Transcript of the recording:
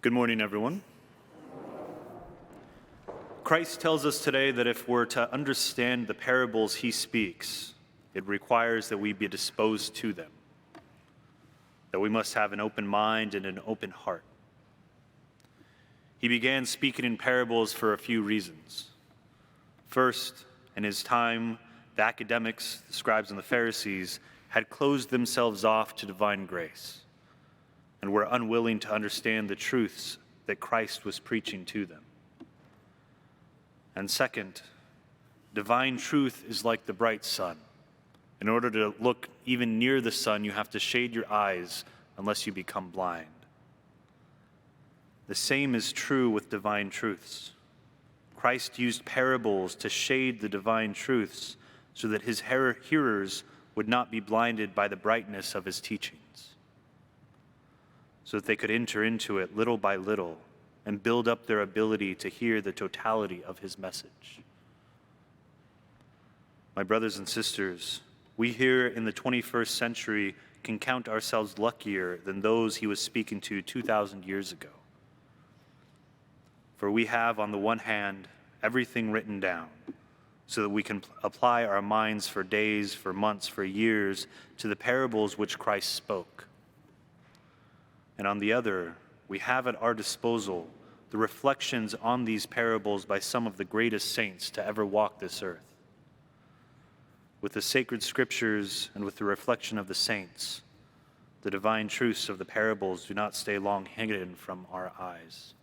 Good morning, everyone. Christ tells us today that if we're to understand the parables he speaks, it requires that we be disposed to them, that we must have an open mind and an open heart. He began speaking in parables for a few reasons. First, in his time, the academics, the scribes, and the Pharisees had closed themselves off to divine grace and were unwilling to understand the truths that Christ was preaching to them. And second, divine truth is like the bright sun. In order to look even near the sun, you have to shade your eyes unless you become blind. The same is true with divine truths. Christ used parables to shade the divine truths so that his hearers would not be blinded by the brightness of his teachings, so that they could enter into it little by little and build up their ability to hear the totality of his message. My brothers and sisters, we here in the 21st century can count ourselves luckier than those he was speaking to 2,000 years ago. For we have, on the one hand, everything written down so that we can apply our minds for days, for months, for years to the parables which Christ spoke. And on the other, we have at our disposal the reflections on these parables by some of the greatest saints to ever walk this earth. With the sacred scriptures and with the reflection of the saints, the divine truths of the parables do not stay long hidden from our eyes.